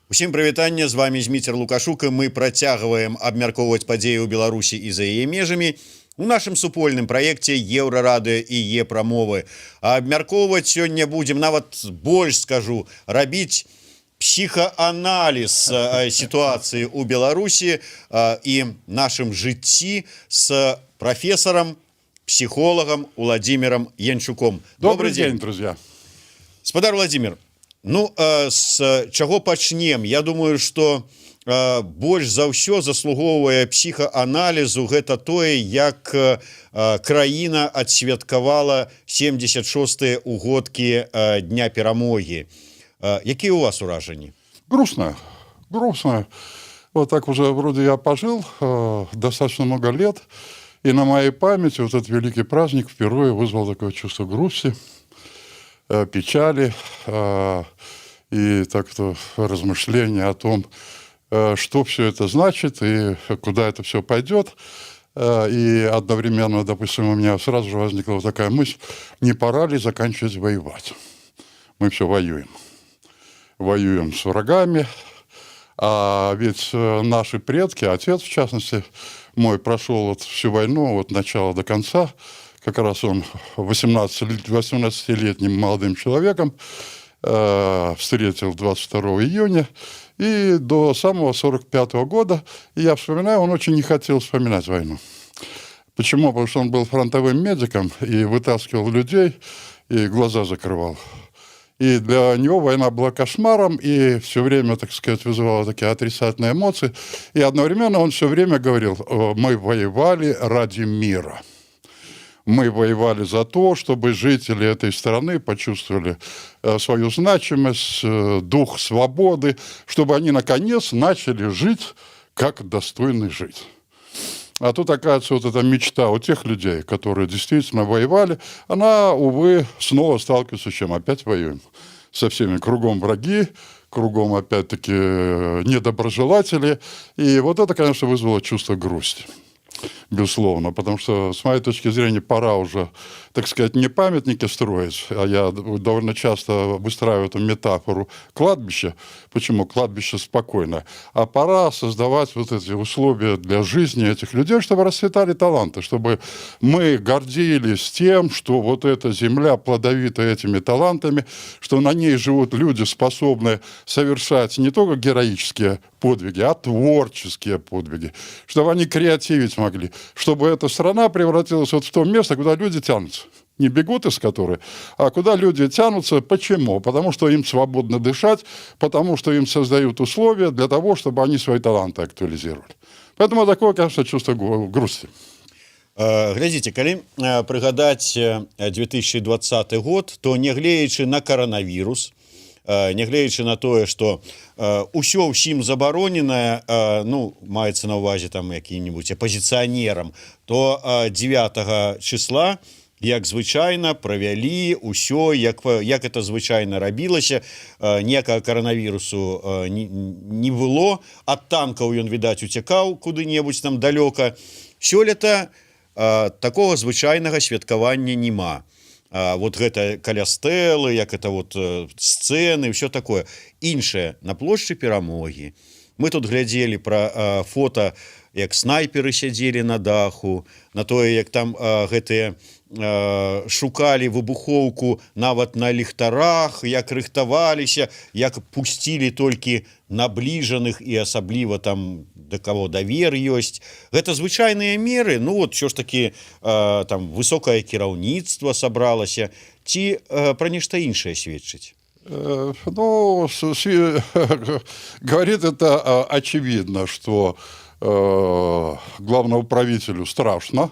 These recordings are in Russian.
Усім прывітанне, з вами Зміцер Лукашук, і мы працягваем абмяркоўваць падзеі ў Беларусі і за яе межамі у нашым супольным праекце Еўрарадыё і Е-прамовы. А абмяркоўваць сёння будзем, нават больш скажу, рабіць псіхааналіз сітуацыі ў Беларусі і нашым жыцці з прафесарам, психологом Владимиром Янчуком. Добрый день, друзья. Спадар Владимир, ну, с чаго пачнем? Я думаю, что больш за ўсё заслугоўвае псіхааналізу гэта тое, як краіна адсвяткавала 76-е угодкі Дня перамогі. Якія у вас уражанні? Грустно. Вот так уже вроде я пожил достаточно много лет, и на моей памяти вот этот великий праздник впервые вызвал такое чувство грусти, печали и так-то размышления о том, что все это значит и куда это все пойдет. И одновременно, допустим, у меня сразу же возникла вот такая мысль, не пора ли заканчивать воевать? Мы все воюем. Воюем с врагами, а ведь наши предки, отец в частности мой, прошел вот всю войну от начала до конца. Как раз он 18-летним молодым человеком встретил 22 июня. И до самого 45-го года, и я вспоминаю, он очень не хотел вспоминать войну. Почему? Потому что он был фронтовым медиком и вытаскивал людей, и глаза закрывал. И для него война была кошмаром, и все время, так сказать, вызывала такие отрицательные эмоции. И одновременно он все время говорил, мы воевали ради мира. Мы воевали за то, чтобы жители этой страны почувствовали свою значимость, дух свободы, чтобы они, наконец, начали жить, как достойны жить. А тут, оказывается, вот эта мечта у тех людей, которые действительно воевали, она, увы, снова сталкивается с чем? Опять воюем. Со всеми кругом враги, кругом, опять-таки, недоброжелатели. И вот это, конечно, вызвало чувство грусти. Безусловно, потому что, с моей точки зрения, пора уже, так сказать, не памятники строить, а я довольно часто выстраиваю эту метафору кладбища. Почему? Кладбище спокойно. А пора создавать вот эти условия для жизни этих людей, чтобы расцветали таланты, чтобы мы гордились тем, что вот эта земля плодовита этими талантами, что на ней живут люди, способные совершать не только героические подвиги, а творческие подвиги, чтобы они креативить могли, чтобы эта страна превратилась вот в то место, куда люди тянутся. Не бегут из которой, а куда люди тянутся. Почему? Потому что им свободно дышать, потому что им создают условия для того, чтобы они свои таланты актуализировали. Поэтому такое, конечно, чувство грусти. Глядзіце, калі прыгадаць 2020 год, то нягледзячы на коронавірус, нягледзячы на тое, што ўсё ўсім забароненае, ну, маецца на ўвазе там які-нибудь апозіцыянерам, то 9 числа, як звычайна, правялі ўсё, як это звычайна рабілася, ніякага коронавірусу не было, ад танкаў ён, відаць, уцякаў куды-небудзь там далёка. Сёлета такога звычайнага святкавання няма. Вот гэта каля стэлы, як это вот сцэны, ўсё такое. Іншае, на плошчы Перамогі. Мы тут глядзелі пра фота, як снайперы сядзелі на даху, на тое, як там гэтыя шукалі выбухоўку нават на ліхтарах, як рыхтаваліся, як пусцілі толькі набліжаных і асабліва там да каго давер ёсць. Гэта звычайныя меры, ну вот що ж такі там высокае кіраўніцтва сабралася, ці пра нешта іншае сведчыць? Ну, говорит это очевидно, что главному правителю страшно,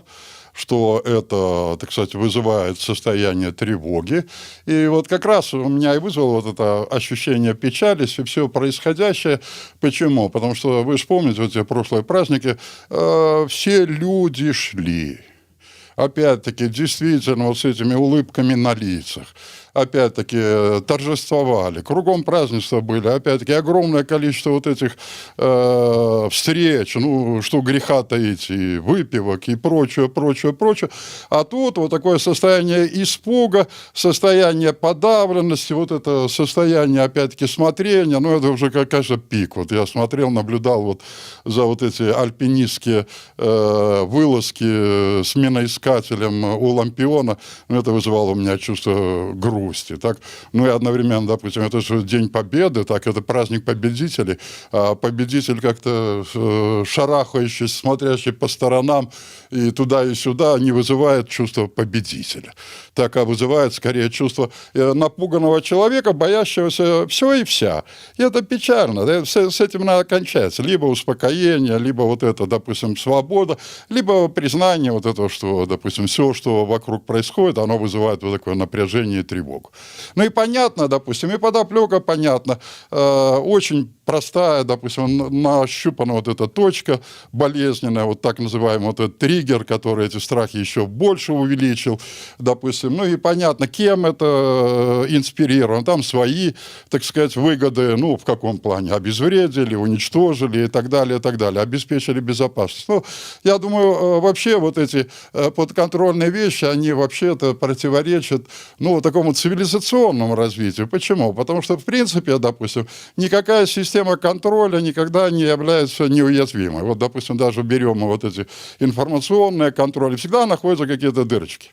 что это, так сказать, вызывает состояние тревоги. И вот как раз у меня и вызвало вот это ощущение печали, все происходящее. Почему? Потому что, вы же помните, вот эти прошлые праздники, все люди шли. Опять-таки, действительно, вот с этими улыбками на лицах. опять-таки, торжествовали, кругом празднества были, опять-таки, огромное количество вот этих встреч, ну, что греха таить, и выпивок, и прочее, прочее, прочее. А тут вот такое состояние испуга, состояние подавленности, вот это состояние, опять-таки, смотрения, ну, это уже, конечно, пик. Вот я смотрел, наблюдал вот за вот эти альпинистские вылазки с миноискателем у Лампиона, ну, это вызывало у меня чувство грусти, так? Ну, и одновременно, допустим, это же День Победы, так, это праздник победителей, а победитель как-то шарахающий, смотрящий по сторонам и туда, и сюда, не вызывает чувство победителя. Так, а вызывает скорее чувство напуганного человека, боящегося все и вся. И это печально, да? С этим надо кончать. Либо успокоение, либо вот это, допустим, свобода, либо признание вот этого, что, допустим, все, что вокруг происходит, оно вызывает вот такое напряжение и тревогу. Ну и понятно, допустим, и подоплека понятна, очень простая, допустим, нащупана вот эта точка болезненная, вот так называемый вот этот триггер, который эти страхи еще больше увеличил, допустим. Ну и понятно, кем это инспирировано. Там свои, так сказать, выгоды, ну, в каком плане? Обезвредили, уничтожили и так далее, обеспечили безопасность. Ну, я думаю, вообще вот эти подконтрольные вещи, они вообще-то противоречат, ну, такому цивилизационному развитию. Почему? Потому что, в принципе, допустим, никакая система контроля никогда не является неуязвимой. Вот, допустим, даже берем мы вот эти информационные контроли, всегда находятся какие-то дырочки.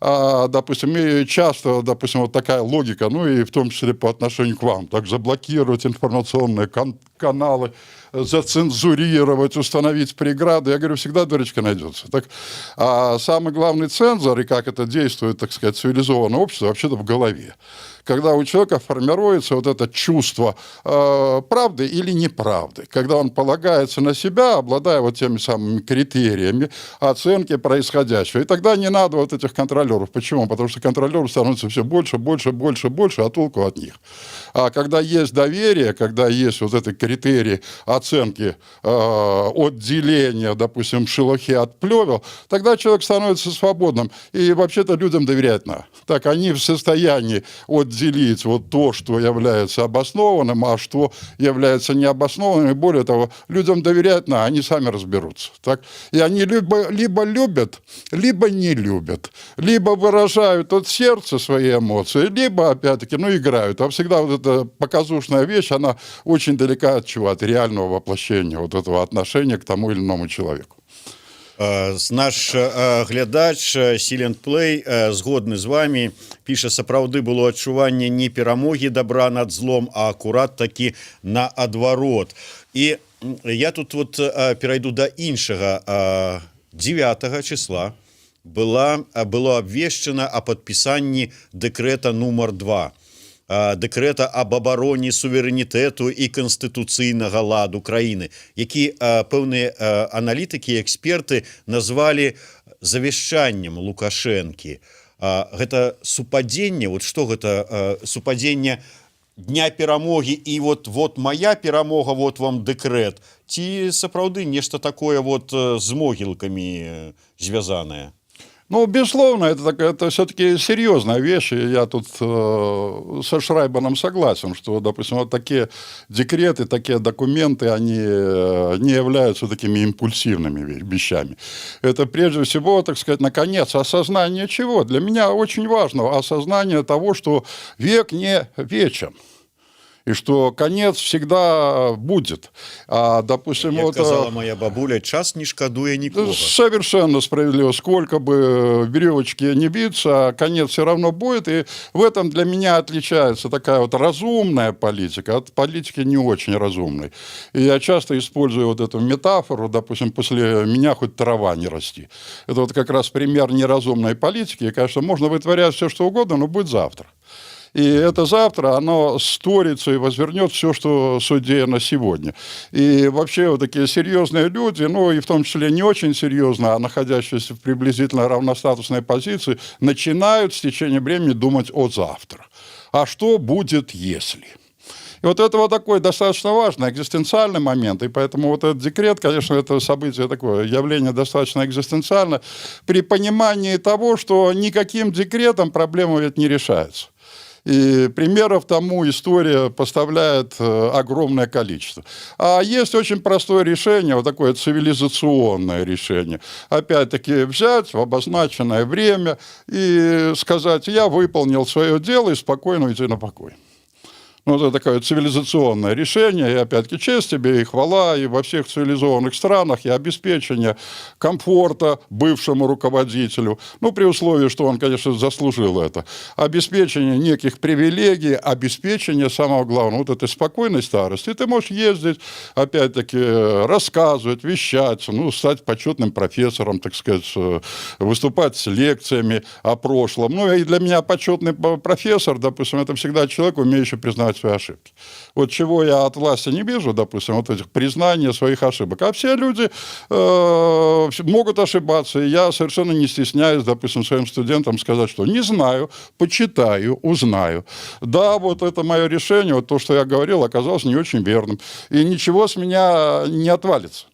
Допустим, и часто, допустим, вот такая логика, ну и в том числе по отношению к вам, так заблокировать информационные каналы, зацензурировать, установить преграды. Я говорю, всегда дырочка найдется. Так, а самый главный цензор, и как это действует, так сказать, цивилизованное общество, вообще-то в голове. Когда у человека формируется вот это чувство правды или неправды, когда он полагается на себя, обладая вот теми самыми критериями оценки происходящего. И тогда не надо вот этих контролеров. Почему? Потому что контролеров становится все больше, больше, больше, больше, а толку от них. А когда есть доверие, когда есть вот эти критерии оценки отделения, допустим, шелухи от плевел, тогда человек становится свободным. И вообще-то людям доверять надо. Так они в состоянии отделить вот то, что является обоснованным, а что является необоснованным. И более того, людям доверять надо, они сами разберутся. Так? И они либо любят, либо не любят. Либо выражают от сердца свои эмоции, либо, опять-таки, ну, играют. А всегда вот эта показушная вещь, она очень далека от чего? От реального воплощения вот этого отношения к тому или иному человеку. Наш глядач Silent Play згодны з вами, піша, сапраўды было адчуванне не перамогі добра над злом, а акурат такі наадварот. І я тут вот перайду да іншага. 9 числа было абвешчана о падпісанні дэкрэта нумар 2. Дэкрэта об абароне суверэнітэту і канстытуцыйнага ладу краіны, які пэўныя аналітыкі і эксперты назвалі завяшчаннем Лукашэнкі. Гэта супадзенне, вот што гэта супадзенне дня перамогі і вот моя перамога, вот вам дэкрэт, ці сапраўды нешта такое вот з могілкамі звязанае? Ну, безусловно, это все-таки серьезная вещь. И я тут со Шрайбаном согласен, что, допустим, вот такие декреты, такие документы, они не являются такими импульсивными вещами. Это прежде всего, так сказать, наконец, осознание чего? Для меня очень важно осознание того, что век не вечен. И что конец всегда будет. А, допустим, как сказала моя бабуля, час не шкадуя никого. Совершенно справедливо. Сколько бы веревочки не биться, конец все равно будет. И в этом для меня отличается такая вот разумная политика от политики не очень разумной. И я часто использую вот эту метафору, допустим, после меня хоть трава не расти. Это вот как раз пример неразумной политики. И, конечно, можно вытворять все, что угодно, но будет завтра. И это завтра, оно створится и возвернет все, что содеяно сегодня. И вообще вот такие серьезные люди, ну и в том числе не очень серьезно, а находящиеся в приблизительно равностатусной позиции, начинают с течением времени думать о завтра. А что будет, если? И вот это вот такой достаточно важный экзистенциальный момент. И поэтому вот этот декрет, конечно, это событие такое, явление достаточно экзистенциальное при понимании того, что никаким декретом проблема ведь не решается. И примеров тому история поставляет огромное количество. А есть очень простое решение, вот такое цивилизационное решение. Опять-таки взять в обозначенное время и сказать: я выполнил свое дело, и спокойно уйти на покой. Ну, это такое цивилизационное решение, и опять-таки честь тебе и хвала, и во всех цивилизованных странах, и обеспечение комфорта бывшему руководителю, ну, при условии, что он, конечно, заслужил это, обеспечение неких привилегий, обеспечение самого главного, вот этой спокойной старости. И ты можешь ездить, опять-таки, рассказывать, вещать, ну, стать почетным профессором, так сказать, выступать с лекциями о прошлом. Ну, и для меня почетный профессор, допустим, это всегда человек, умеющий признавать свои ошибки. Вот чего я от власти не вижу, допустим, вот этих признания своих ошибок. А все люди могут ошибаться, и я совершенно не стесняюсь, допустим, своим студентам сказать, что не знаю, почитаю, узнаю. Да, вот это мое решение, вот то, что я говорил, оказалось не очень верным. И ничего с меня не отвалится.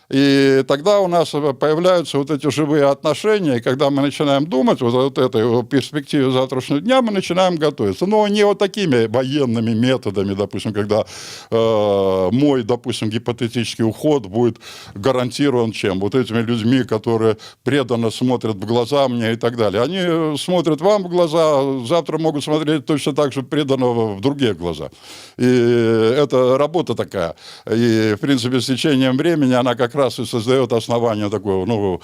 И тогда у нас появляются вот эти живые отношения, и когда мы начинаем думать вот этой перспективе завтрашнего дня, мы начинаем готовиться. Но не вот такими военными методами, допустим, когда мой, допустим, гипотетический уход будет гарантирован чем? Вот этими людьми, которые преданно смотрят в глаза мне и так далее. Они смотрят вам в глаза, завтра могут смотреть точно так же преданно в другие глаза. И это работа такая. И, в принципе, с течением времени она как раз и создает основание такого, ну,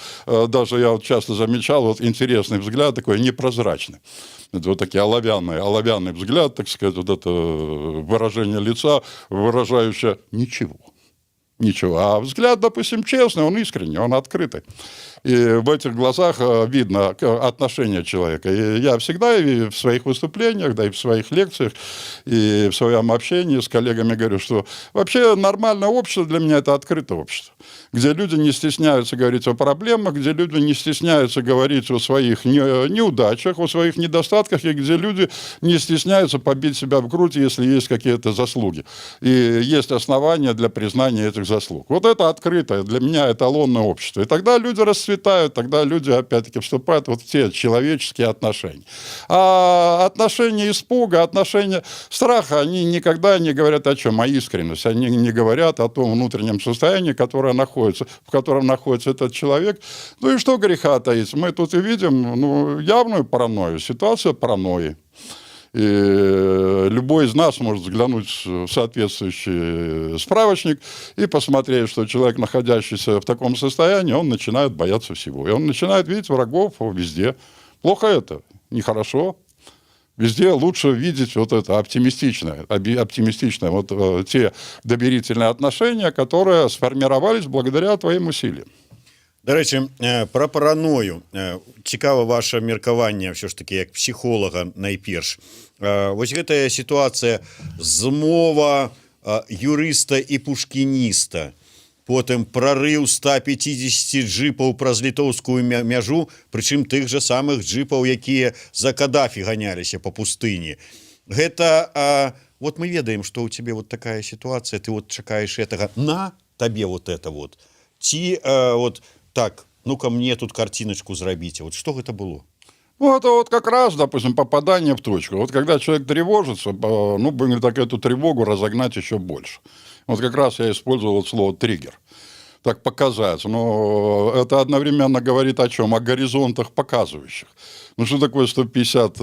даже я вот часто замечал, вот интересный взгляд такой непрозрачный. Это вот такие оловянный взгляд, так сказать, вот это выражение лица, выражающее ничего. Ничего. А взгляд, допустим, честный, он искренний, он открытый. И в этих глазах видно отношение человека. И я всегда и в своих выступлениях, да и в своих лекциях, и в своем общении с коллегами говорю, что вообще нормальное общество для меня – это открытое общество, где люди не стесняются говорить о проблемах, где люди не стесняются говорить о своих неудачах, о своих недостатках, и где люди не стесняются побить себя в грудь, если есть какие-то заслуги. И есть основания для признания этих заслуг. Вот это открытое, для меня эталонное общество. И тогда люди расцветают, тогда люди, опять-таки, вступают вот в те человеческие отношения. А отношения испуга, отношения страха, они никогда не говорят о чем? О искренности. Они не говорят о том внутреннем состоянии, в котором находится этот человек. Ну и что греха таить? Мы тут и видим явную паранойю, ситуацию паранойи. И любой из нас может взглянуть в соответствующий справочник и посмотреть, что человек, находящийся в таком состоянии, он начинает бояться всего. И он начинает видеть врагов везде. Плохо это, нехорошо. Везде лучше видеть вот это оптимистичное вот те доверительные отношения, которые сформировались благодаря твоим усилиям. До речі, про параною. Цікава ваше меркаванне ўсё ж таки як псіхолага найперш. Вось гэтая сітуацыя змова юрыста і пушкініста, потым прарыў 150 джипаў праз літоўскую мяжу, прычым тых жа самых джипаў, якія за Кадафі ганяліся по пустыні. Гэта вот мы ведаем, што ў цябе вот такая сітуацыя, ты вот чакаеш гэтага, на табе вот это вот. Ці вот так, ну-ка мне тут картиночку зрабіце. Вот что это было? Ну, это вот как раз, допустим, попадание в точку. Вот когда человек тревожится, ну, будем так эту тревогу разогнать еще больше. Вот как раз я использовал слово «триггер». Так показать. Но это одновременно говорит о чем? О горизонтах показывающих. Ну, что такое 150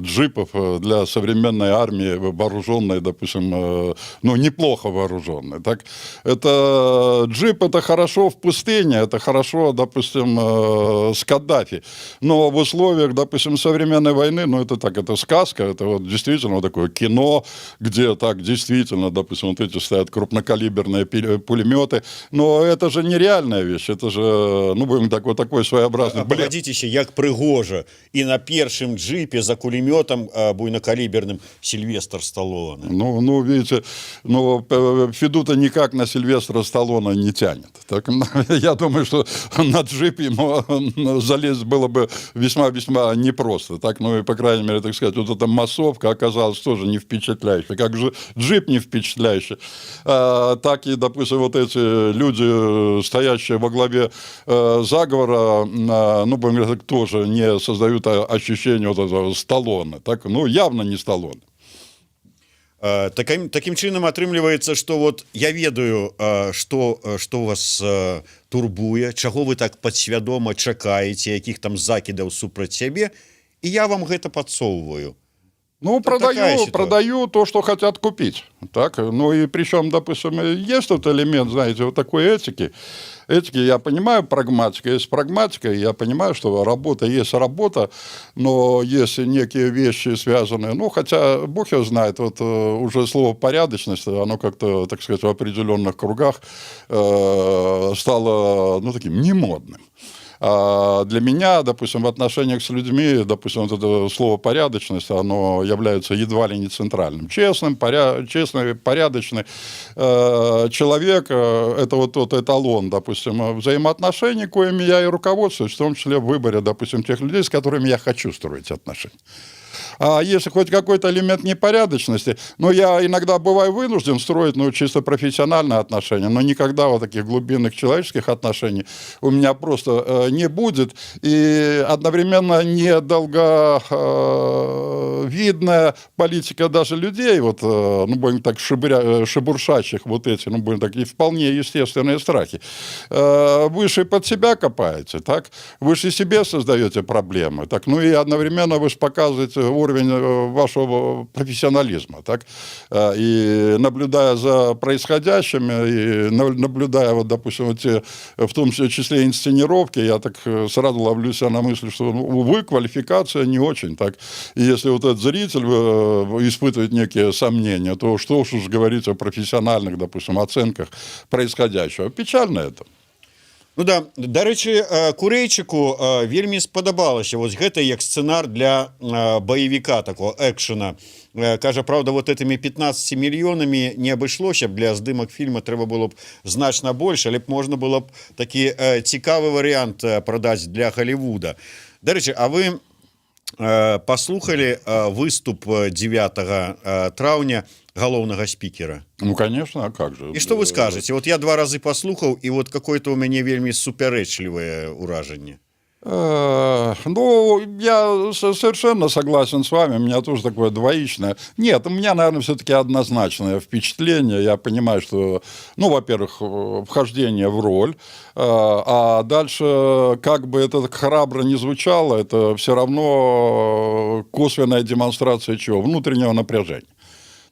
джипов для современной армии, вооруженной, допустим, ну, неплохо вооруженной. Так? Это джип, это хорошо в пустыне, это хорошо, допустим, с Каддафи. Но в условиях, допустим, современной войны, ну, это так, это сказка, это вот действительно вот такое кино, где так действительно, допустим, вот эти стоят крупнокалиберные пулеметы. Но это же нереальная вещь, это же, ну, будем так, вот такой своеобразный... Погодитеся, як прыгожа. И на першем джипе за кулеметом буйнокалиберным Сильвестр Сталлоне. Ну, видите, Федута никак на Сильвестра Сталлоне не тянет. Так, я думаю, что на джип ему залезть было бы весьма-весьма непросто. Так, ну и, по крайней мере, так сказать, вот эта массовка оказалась тоже не впечатляющей. Как же джип не впечатляющий. Так и, допустим, вот эти люди люди, стоящие во главе заговора, ну, будем говорить, тоже не создают ощущение вот этого Сталлоне. Так? Ну, явно не Сталлоне. Таким чынам атрымліваецца, што вот я ведаю, што вас турбуе, чаго вы так падсвядома чакаеце, якіх там закідаў супраць сябе, і я вам гэта падсоўваю. Ну, продаю то, что хотят купить. Так? Ну, и причем, допустим, есть тот элемент, знаете, вот такой этики. Этики, я понимаю, прагматика есть прагматика, я понимаю, что работа есть работа, но есть некие вещи связанные, ну, хотя, бог его знает, вот уже слово порядочность, оно как-то, так сказать, в определенных кругах стало, ну, таким немодным. А для меня, допустим, в отношениях с людьми, допустим, вот это слово «порядочность», оно является едва ли не центральным. Честный, порядочный человек – это вот тот эталон, допустим, взаимоотношений, коими я и руководствуюсь, в том числе в выборе, допустим, тех людей, с которыми я хочу строить отношения. А если хоть какой-то элемент непорядочности, ну, я иногда бываю вынужден строить, ну, чисто профессиональные отношения, но никогда вот таких глубинных человеческих отношений у меня просто не будет. И одновременно недолговидная политика даже людей, вот, ну, будем так, шебуршащих вот эти, ну, будем так, и вполне естественные страхи. Вы же под себя копаете, так? Вы же себе создаете проблемы, так? Ну, и одновременно вы же показываете уровень вашего профессионализма, так? И наблюдая за происходящим, и наблюдая, вот, допустим, вот те, в том числе инсценировки, я так сразу ловлю себя на мысли, что, ну, увы, квалификация не очень, так? И если вот этот зритель испытывает некие сомнения, то что уж говорить о профессиональных, допустим, оценках происходящего. Печально это. Ну да, дарэчы, Курэйчыку вельмі спадабалася вось гэта як сцэнар для баевіка такого экшена. Кажа, правда, вот этими 15 мільёнамі не абышлося б, для здымак фільма трэба было б значна больш, але б можна было б такі цікавы варыянт прадаць для Голливуда. Дарэчы, а вы паслухалі выступ 9 траўня галоўнага спикера? Ну, конечно, а как же? И что вы скажете? Вот я 2 разы послухал, и вот какое-то у меня вельми суперечливое уражение. Ну, я совершенно согласен с вами, у меня тоже такое двоичное. Нет, у меня, наверное, все-таки однозначное впечатление. Я понимаю, что, ну, во-первых, вхождение в роль, а дальше, как бы это храбро не звучало, это все равно косвенная демонстрация чего? Внутреннего напряжения.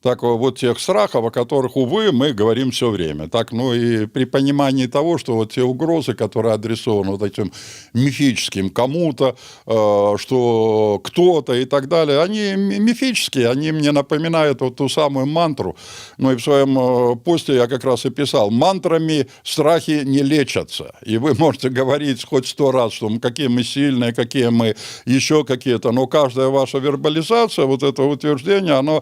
Так, вот тех страхов, о которых, увы, мы говорим все время. Так, ну и при понимании того, что вот те угрозы, которые адресованы вот этим мифическим кому-то, что кто-то и так далее, они мифические, они мне напоминают вот ту самую мантру. Ну и в своем посте я как раз и писал: мантрами страхи не лечатся. И вы можете говорить хоть 100 раз, что какие мы сильные, какие мы еще какие-то, но каждая ваша вербализация, вот это утверждение, оно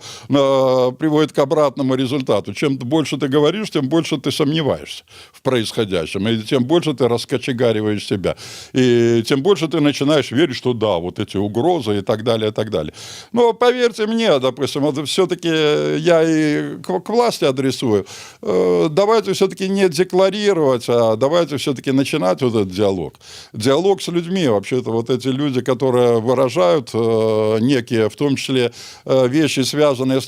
приводит к обратному результату. Чем больше ты говоришь, тем больше ты сомневаешься в происходящем, и тем больше ты раскочегариваешь себя, и тем больше ты начинаешь верить, что да, вот эти угрозы и так далее, и так далее. Но поверьте мне, допустим, вот все-таки я и к власти адресую, давайте все-таки не декларировать, а давайте все-таки начинать вот этот диалог. Диалог с людьми, вообще-то вот эти люди, которые выражают некие, в том числе, вещи, связанные с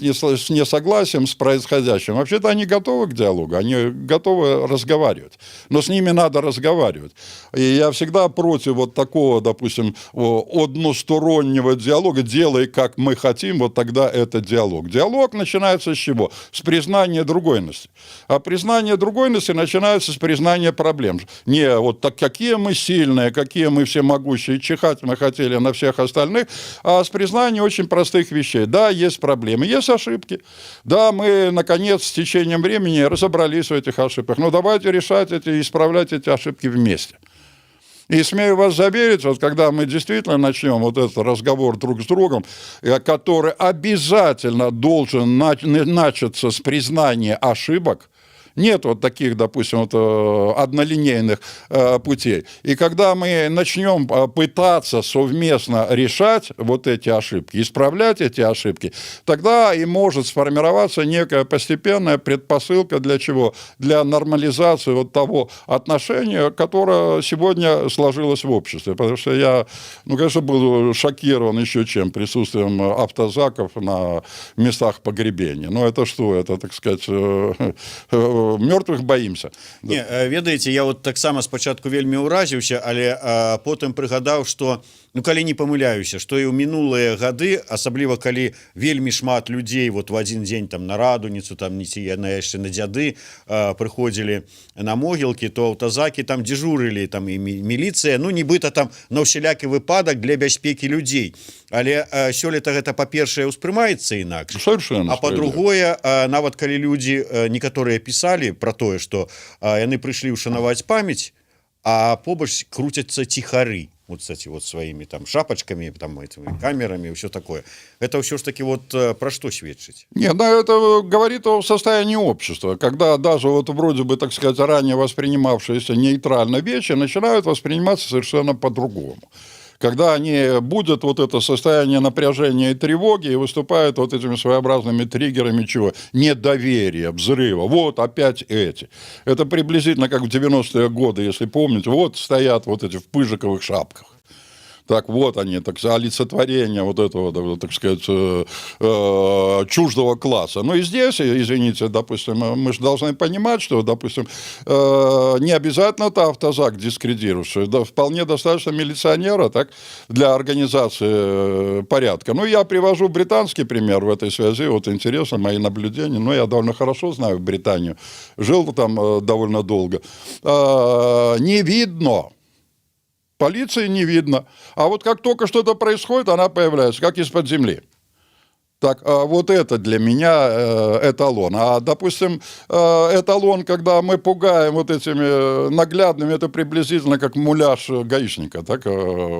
несогласием с происходящим, вообще-то они готовы к диалогу, они готовы разговаривать, но с ними надо разговаривать. И я всегда против вот такого, допустим, одностороннего диалога: делай, как мы хотим, вот тогда это диалог. Диалог начинается с чего? С признания другойности. А признание другойности начинается с признания проблем. Не вот так, какие мы сильные, какие мы всемогущие, чихать мы хотели на всех остальных, а с признания очень простых вещей. Да, есть проблемы, есть ошибки. Да, мы, наконец, с течением времени разобрались в этих ошибках. Но давайте решать эти, исправлять эти ошибки вместе. И смею вас заверить, вот когда мы действительно начнем вот этот разговор друг с другом, который обязательно должен начаться с признания ошибок, Нет вот таких, допустим, вот, однолинейных путей. И когда мы начнем пытаться совместно решать вот эти ошибки, исправлять эти ошибки, тогда и может сформироваться некая постепенная предпосылка для чего? Для нормализации вот того отношения, которое сегодня сложилось в обществе. Потому что я, конечно, был шокирован еще чем? Присутствием автозаков на местах погребения. Ну, это что? Это, так сказать, мертвых боимся. Не, ведаеце, я вот таксама спачатку вельмі ўразіўся, але потым прыгадаў, што калі не памыляюся, што і ў мінулыя гады, асабліва калі вельмі шмат людзей вот в адзін дзень там на радуніцу, там не ці яна яшчэ на дзяды прыходзілі на могілкі, то аўтазакі там дзежурылі, там і міліцыя, нібыта там на ўсялякі выпадак для бяспекі людзей. Але сёлета гэта, па-першае, успрымаецца інакш. Совершенно. А па-другое, нават калі людзі некаторыя пісалі пра тое, што яны прыйшлі ўшанаваць памяць, а побач круцяцца ціхары, вот, кстати, вот своими там шапочками, там этими камерами и все такое. Это все ж таки вот про что свидетельствует? Нет, да, это говорит о состоянии общества, когда даже вот вроде бы, так сказать, ранее воспринимавшиеся нейтрально вещи начинают восприниматься совершенно по-другому. Когда они будут вот это состояние напряжения и тревоги и выступают вот этими своеобразными триггерами чего? Недоверия, взрыва. Вот опять эти. Это приблизительно как в 90-е годы, если помните. Вот стоят вот эти в пыжиковых шапках. Так вот они, так сказать, олицетворение вот этого, так сказать, чуждого класса. Ну и здесь, извините, допустим, мы же должны понимать, что, допустим, не обязательно это автозак дискредирующий, да, вполне достаточно милиционера, так, для организации порядка. Ну, я привожу британский пример в этой связи, вот интересно, мои наблюдения, но я довольно хорошо знаю Британию, жил там довольно долго. Не видно. Полиции не видно. А вот как только что-то происходит, она появляется, как из-под земли. Так, вот это для меня эталон. А, допустим, эталон, когда мы пугаем вот этими наглядными, это приблизительно как муляж гаишника, так,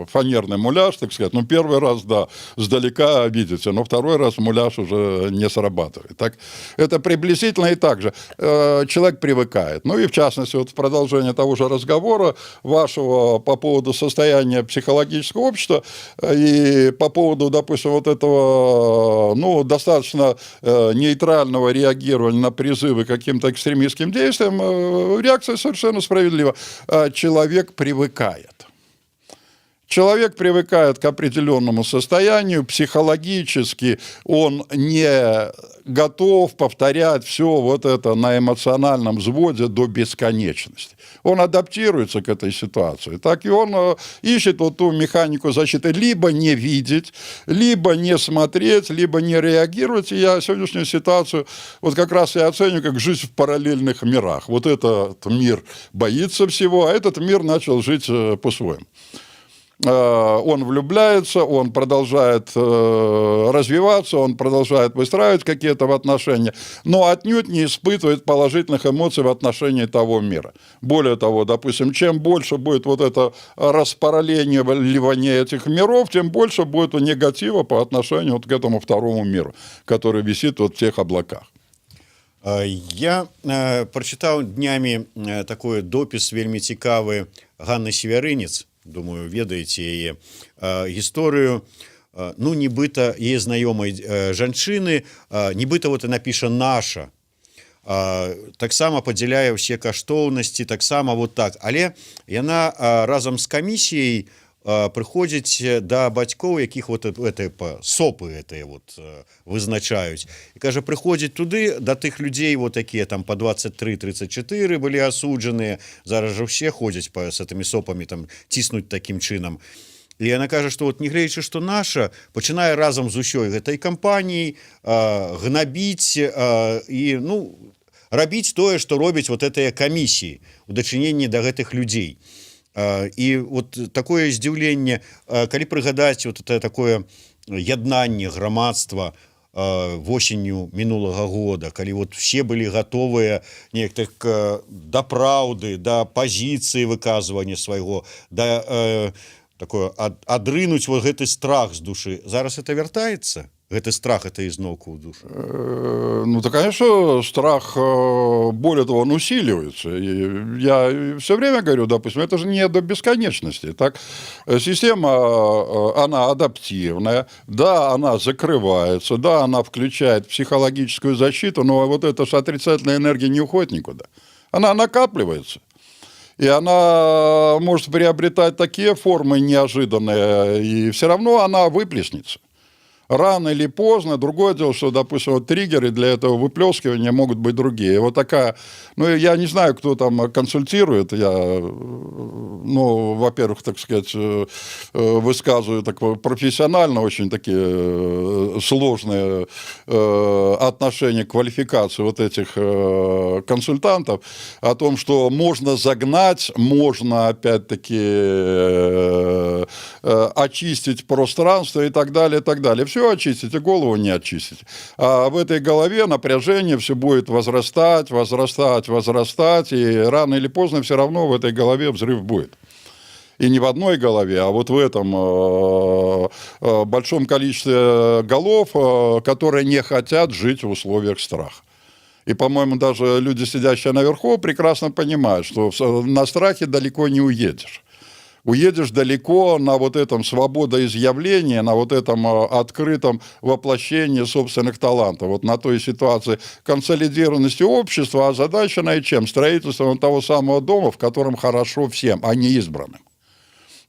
фанерный муляж, так сказать. Ну, первый раз, да, сдалека видите, но второй раз муляж уже не срабатывает. Так, это приблизительно и так же. Человек привыкает. Ну, и в частности, вот в продолжение того же разговора вашего по поводу состояния психологического общества и по поводу, допустим, вот этого достаточно нейтрального реагирования на призывы к каким-то экстремистским действиям, реакция совершенно справедлива. Человек привыкает. Человек привыкает к определенному состоянию, психологически он не готов повторять все вот это на эмоциональном взводе до бесконечности. Он адаптируется к этой ситуации. Так и он ищет вот ту механику защиты. Либо не видеть, либо не смотреть, либо не реагировать. И я сегодняшнюю ситуацию вот как раз я оцениваю как жизнь в параллельных мирах. Вот этот мир боится всего, а этот мир начал жить по-своему. Он влюбляется, он продолжает развиваться, он продолжает выстраивать какие-то отношения, но отнюдь не испытывает положительных эмоций в отношении того мира. Более того, допустим, чем больше будет вот это распараллеливание этих миров, тем больше будет негатива по отношению вот к этому второму миру, который висит вот в тех облаках. Я прочитал днями такой допис вельмі цікавы Ганны Севярынец, думаю, ведаеце яе гісторыю, нібыта яе знаёмай жанчыны, нібыта вот яна піша наша, таксама падзяляе ўсе каштоўнасці, таксама вот так, але яна разам з камісіяй прыходзіць да бацькоў, якіх вот сопы гэтыя вот вызначаюць, і кажа, прыходзіць туды да тых людзей, вот такія там по 23-34 былі асуджаныя, зараз жа ўсе ходзяць с этими сопамі, там ціснуць такім чынам. І яна кажа, што вот нягледзячы, што наша пачынае разам з усёй гэтай кампаніяй гнабіць і рабіць тое, што робяць вот гэтыя камісіі у дачыненні да гэтых людзей. І вот такое здзіўленне, калі прыгадаць вот это такое яднанне грамадства восенню мінулага года, калі вот все былі гатовыя неяк так да праўды, да пазіцыі выказвання свайго, да такое адрынуць вот гэты страх з душы. Зараз это вяртаецца? гэты страх это ізноўку ў душу? Ну, то, конечно, страх, более того, он усиливается. И я все время говорю, допустим, это же не до бесконечности. Так? Система, она адаптивная, да, она закрывается, да, она включает психологическую защиту, но вот эта же отрицательная энергия не уходит никуда. Она накапливается. И она может приобретать такие формы неожиданные, и все равно она выплеснется. Рано или поздно. Другое дело, что, допустим, вот триггеры для этого выплескивания могут быть другие. Вот такая, ну, я не знаю, кто там консультирует, я, ну, во-первых, так сказать, высказываю так профессионально очень такие сложные отношения к квалификации вот этих консультантов, о том, что можно загнать, можно, опять-таки, очистить пространство и так далее, и так далее. Все очистить, и голову не очистить. А в этой голове напряжение все будет возрастать, возрастать, возрастать, и рано или поздно все равно в этой голове взрыв будет. И не в одной голове, а вот в этом большом количестве голов, которые не хотят жить в условиях страха. И, по-моему, даже люди, сидящие наверху, прекрасно понимают, что на страхе далеко не уедешь. Уедешь далеко на вот этом свободоизъявлении, на вот этом открытом воплощении собственных талантов, вот на той ситуации консолидированности общества, озадаченной чем? Строительством того самого дома, в котором хорошо всем, а не избранным.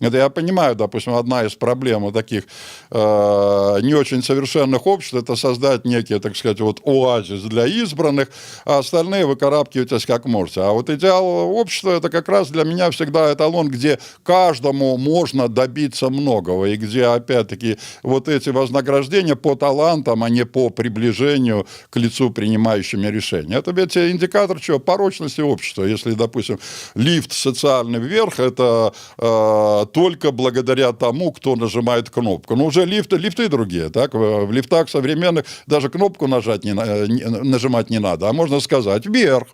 Это я понимаю, допустим, одна из проблем вот таких не очень совершенных обществ – это создать некий, так сказать, вот оазис для избранных, а остальные выкарабкивайтесь как можете. А вот идеал общества – это как раз для меня всегда эталон, где каждому можно добиться многого, и где, опять-таки, вот эти вознаграждения по талантам, а не по приближению к лицу принимающими решения. Это ведь индикатор чего? Порочности общества. Если, допустим, лифт социальный вверх – это только благодаря тому, кто нажимает кнопку. Но уже лифты другие, так? В лифтах современных даже кнопку нажимать не надо, а можно сказать вверх.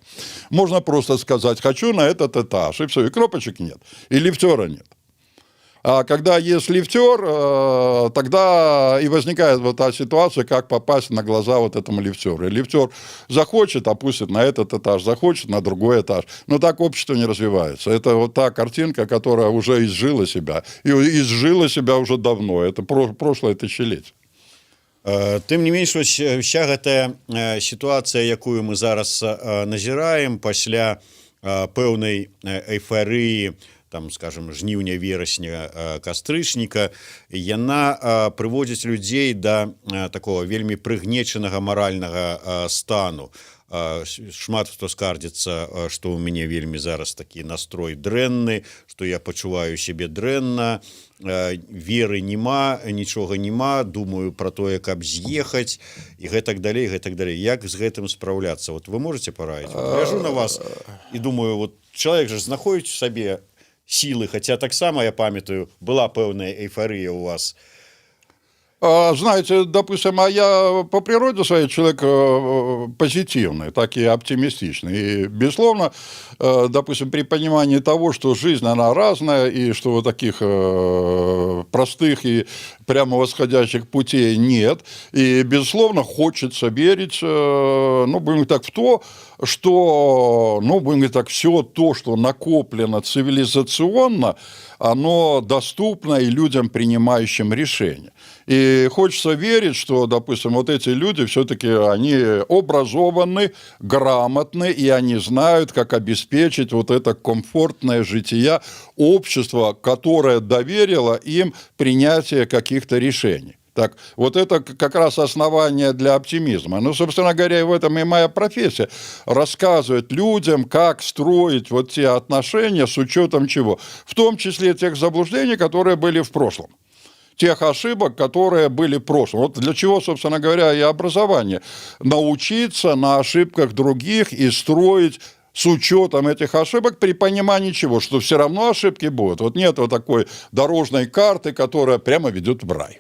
Можно просто сказать «хочу на этот этаж», и все, и кнопочек нет, и лифтера нет. А когда есть лифтер, тогда и возникает вот та ситуация, как попасть на глаза вот этому лифтеру. И лифтер захочет, опустит на этот этаж, захочет на другой этаж. Но так общество не развивается. Это вот та картинка, которая уже изжила себя. И изжила себя уже давно. Это прошлое тысячелетие. Тым не менш, вся гэтая сітуацыя, якую мы зараз назіраем пасля пэўнай эйфарыі, там, скажем, жніўня, верасня, кастрычніка, яна прыводзіць людзей да такого вельмі прыгнечанага маральнага стану. Шмат хто скардзіцца, што ў мяне вельмі зараз такі настрой дрэнны, што я пачуваю сябе дрэнна, веры няма, нічога няма, думаю пра тое, каб з'ехаць, і гэтак далей, гэтак далей. Як з гэтым спраўляцца? Вот вы можете параіць? Гляжу на вас і думаю, вот чалавек жа знаходзіць у сабе силы, хотя так само, я памятаю, была пэўная эйфория у вас. Знаете, допустим, а я по природе своей человек позитивный, так и оптимистичный. И, безусловно, допустим, при понимании того, что жизнь, она разная, и что вот таких простых и прямо восходящих путей нет. И, безусловно, хочется верить, ну, будем так, в то, что, ну, будем так, все то, что накоплено цивилизационно, оно доступно и людям, принимающим решения. И хочется верить, что, допустим, вот эти люди все-таки, они образованы, грамотны, и они знают, как обеспечить вот это комфортное житие общества, которое доверило им принятие каких-то решений. Так, вот это как раз основание для оптимизма. Ну, собственно говоря, и в этом и моя профессия. Рассказывать людям, как строить вот те отношения с учетом чего? В том числе тех заблуждений, которые были в прошлом. Тех ошибок, которые были в прошлом. Вот для чего, собственно говоря, и образование. Научиться на ошибках других и строить с учетом этих ошибок при понимании чего? Что все равно ошибки будут. Вот нет вот такой дорожной карты, которая прямо ведет в рай.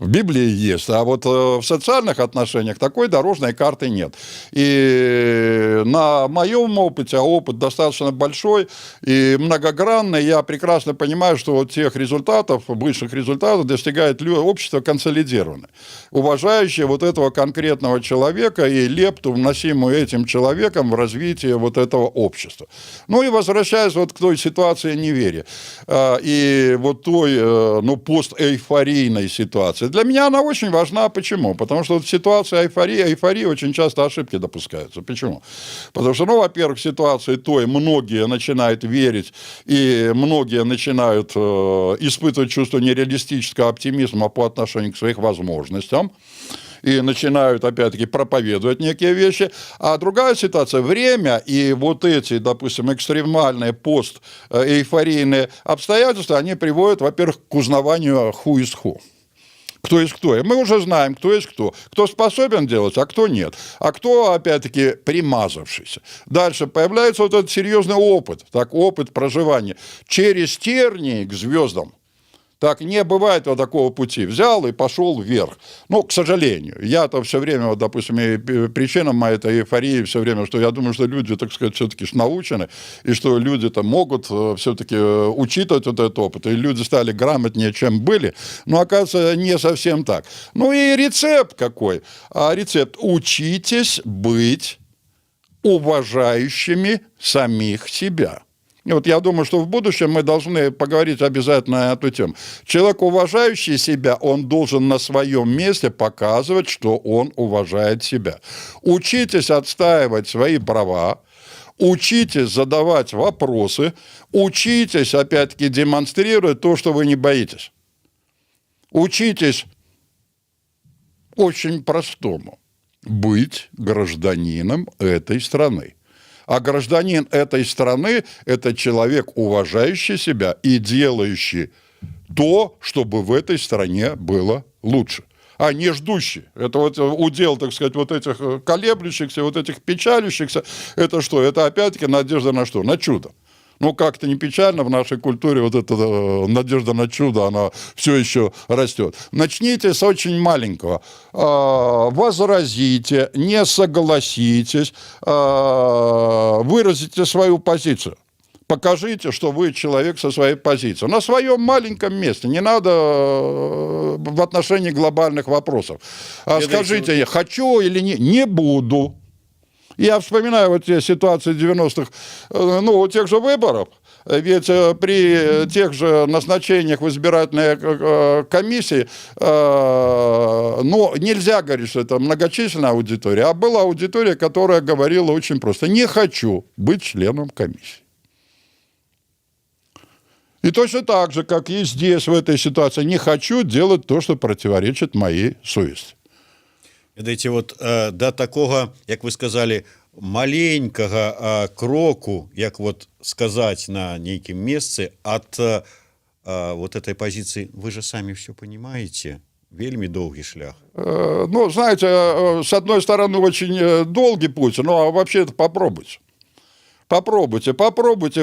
В Библии есть, а вот в социальных отношениях такой дорожной карты нет. И на моем опыте, а опыт достаточно большой и многогранный, я прекрасно понимаю, что вот тех результатов, высших результатов достигает общество консолидированное, уважающее вот этого конкретного человека и лепту, вносимую этим человеком в развитие вот этого общества. Ну и возвращаясь вот к той ситуации неверия и вот той, ну, постэйфорийной ситуации. Для меня она очень важна. Почему? Потому что в ситуации эйфории очень часто ошибки допускаются. Почему? Потому что, ну, во-первых, в ситуации той многие начинают верить, и многие начинают испытывать чувство нереалистического оптимизма по отношению к своим возможностям. И начинают, опять-таки, проповедовать некие вещи. А другая ситуация, время и вот эти, допустим, экстремальные пост-эйфорийные обстоятельства, они приводят, во-первых, к узнаванию who is who. Кто есть кто. И мы уже знаем, кто есть кто. Кто способен делать, а кто нет. А кто, опять-таки, примазавшийся. Дальше появляется вот этот серьезный опыт. Так, опыт проживания через тернии к звездам. Так не бывает вот такого пути. Взял и пошел вверх. Ну, к сожалению. Я-то все время, вот, допустим, и причина моей этой эйфории все время, что я думаю, что люди, так сказать, все-таки научены, и что люди-то могут все-таки учитывать вот этот опыт, и люди стали грамотнее, чем были. Но, оказывается, не совсем так. Ну и рецепт какой? А рецепт: учитесь быть уважающими самих себя. И вот я думаю, что в будущем мы должны поговорить обязательно на эту тему. Человек, уважающий себя, он должен на своем месте показывать, что он уважает себя. Учитесь отстаивать свои права, учитесь задавать вопросы, учитесь, опять-таки, демонстрировать то, что вы не боитесь. Учитесь очень простому: быть гражданином этой страны. А гражданин этой страны – это человек, уважающий себя и делающий то, чтобы в этой стране было лучше. А не ждущий. Это вот удел, так сказать, вот этих колеблющихся, вот этих печалющихся. Это что? Это опять-таки надежда на что? На чудо. Ну, как-то не печально в нашей культуре вот эта надежда на чудо, она все еще растет. Начните с очень маленького. Возразите, не согласитесь, выразите свою позицию. Покажите, что вы человек со своей позицией. На своем маленьком месте. Не надо в отношении глобальных вопросов. Скажите, я хочу или не буду. Я вспоминаю вот те ситуации 90-х, ну, у тех же выборов, ведь при тех же назначениях в избирательные комиссии, ну, нельзя говорить, что это многочисленная аудитория, а была аудитория, которая говорила очень просто: не хочу быть членом комиссии. И точно так же, как и здесь, в этой ситуации, не хочу делать то, что противоречит моей совести. Ведаеце, вот да такого, як вы сказали, маленькага кроку, як вот сказать на нейкім месцы от вот этой позиции, вы же сами все понимаете, вельмі доўгі шлях. Ну, знаете, с одной стороны, очень долгий путь, но вообще это попробуйте. Попробуйте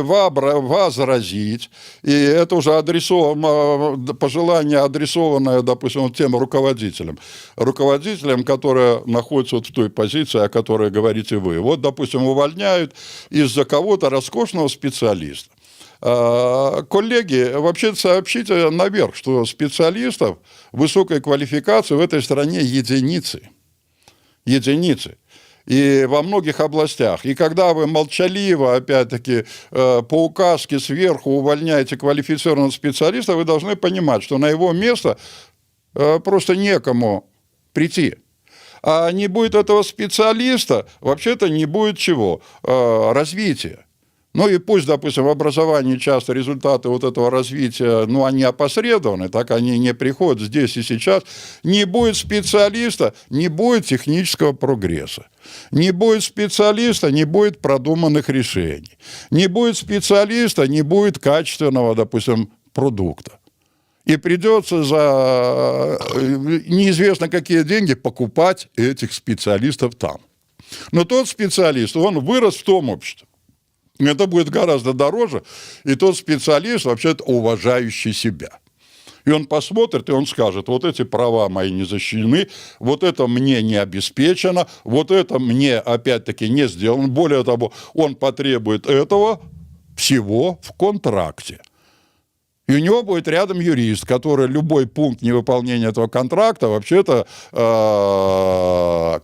возразить, и это уже пожелание, адресованное, допустим, тем руководителям, которые находятся вот в той позиции, о которой говорите вы. Вот, допустим, увольняют из-за кого-то роскошного специалиста. Коллеги, вообще сообщите наверх, что специалистов высокой квалификации в этой стране единицы. И во многих областях. И когда вы молчаливо, опять-таки, по указке сверху увольняете квалифицированного специалиста, вы должны понимать, что на его место просто некому прийти. А не будет этого специалиста, вообще-то не будет чего? Развития. Ну и пусть, допустим, в образовании часто результаты вот этого развития, ну, они опосредованы, так они не приходят здесь и сейчас. Не будет специалиста, не будет технического прогресса. Не будет специалиста, не будет продуманных решений. Не будет специалиста, не будет качественного, допустим, продукта. И придется за неизвестно какие деньги покупать этих специалистов там. Но тот специалист, он вырос в том обществе. Это будет гораздо дороже, и тот специалист, вообще-то, уважающий себя. И он посмотрит, и он скажет, вот эти права мои не защищены, вот это мне не обеспечено, вот это мне, опять-таки, не сделано. Более того, он потребует этого всего в контракте. И у него будет рядом юрист, который любой пункт невыполнения этого контракта вообще-то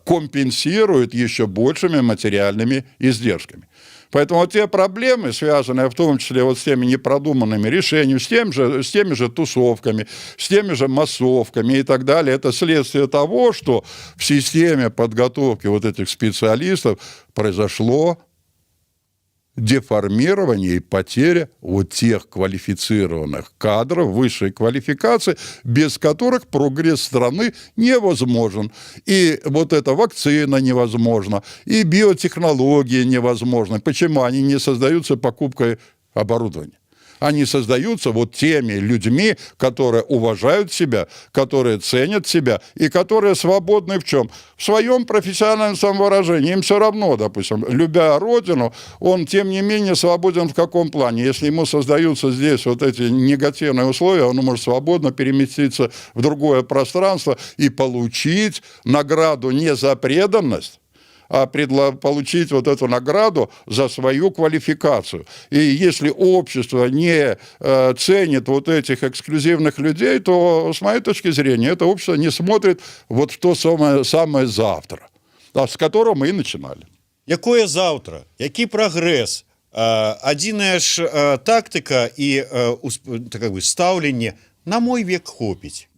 компенсирует еще большими материальными издержками. Поэтому вот те проблемы, связанные в том числе вот с теми непродуманными решениями, с теми же тусовками, с теми же массовками и так далее, это следствие того, что в системе подготовки вот этих специалистов произошло деформирование и потеря вот тех квалифицированных кадров высшей квалификации, без которых прогресс страны невозможен. И вот эта вакцина невозможна, и биотехнологии невозможны. Почему? Они не создаются покупкой оборудования. Они создаются вот теми людьми, которые уважают себя, которые ценят себя и которые свободны в чем? В своем профессиональном самовыражении. Им все равно, допустим, любя Родину, он, тем не менее, свободен в каком плане? Если ему создаются здесь вот эти негативные условия, он может свободно переместиться в другое пространство и получить награду не за преданность, а получить вот эту награду за свою квалификацию. И если общество не ценит вот этих эксклюзивных людей, то, с моей точки зрения, это общество не смотрит вот в то самое завтра, с которого мы и начинали. Якое завтра? Які прагрэс? Адзіная ж тактыка і как бы стаўленне на мой век хопіць.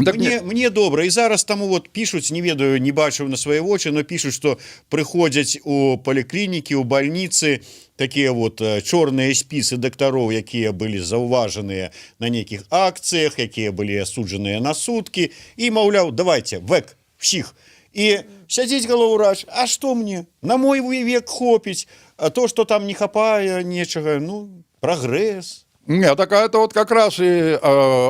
Так Мне добра, і зараз таму вот пишуць, не ведаю, не бачыў на свае вочы, но пишуць, што прыходзяць у паліклінікі, у бальніцы такія вот чорныя спісы дактароў, якія былі заўважаныя на нейкіх акцыях, якія былі асуджаныя на суткі, і маўляў, давайте век всіх. І сядзіць галоўврач, а што мне? На мой век хопіць, а то, што там не хапае нечага, ну, прагрэс. Нет, так это вот как раз и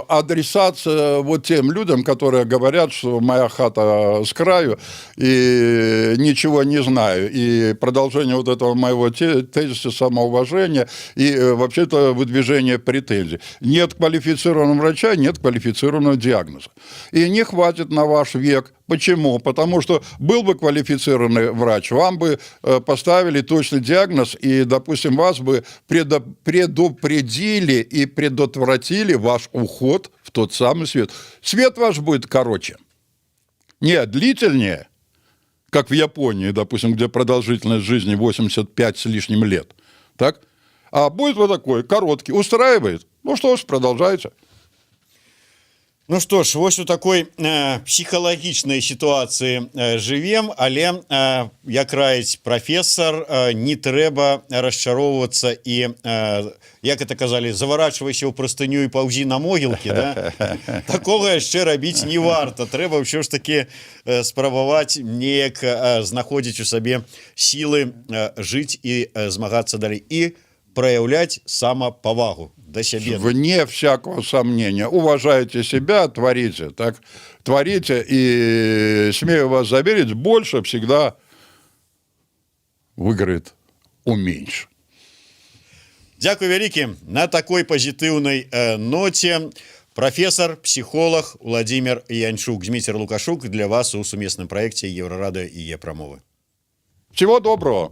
адресация вот тем людям, которые говорят, что моя хата с краю и ничего не знаю. И продолжение вот этого моего тезиса самоуважения и вообще-то выдвижение претензий. Нет квалифицированного врача, нет квалифицированного диагноза. И не хватит на ваш век. Почему? Потому что был бы квалифицированный врач, вам бы поставили точный диагноз и, допустим, вас бы предупредили и предотвратили ваш уход в тот самый свет. Свет ваш будет короче, не длительнее, как в Японии, допустим, где продолжительность жизни 85 с лишним лет, так? А будет вот такой, короткий. Устраивает? Ну что ж, продолжайте. Ну што ж, вось у такой псіхалагічнай сітуацыі жывем, але, як раіць прафесар, не трэба расчароўвацца і, як это казалі, заварачвайся ў прастыню і паўзі на могілкі, да? Такога яшчэ рабіць не варта. Трэба ўсё ж такі спрабаваць неяк знаходзіць у сабе сілы жыць і змагацца далей. І проявлять самопавагу до себя. Вне всякого сомнения. Уважайте себя, творите. Так? Творите, и, смею вас заверить, больше всегда выиграет уменьш. Дякую вялікі. На такой пазітыўнай ноце профессор, психолог Владимир Янчук, Дмитрий Лукашук для вас у сумесным проекте Еврорадио и Е-промовы. Всего доброго.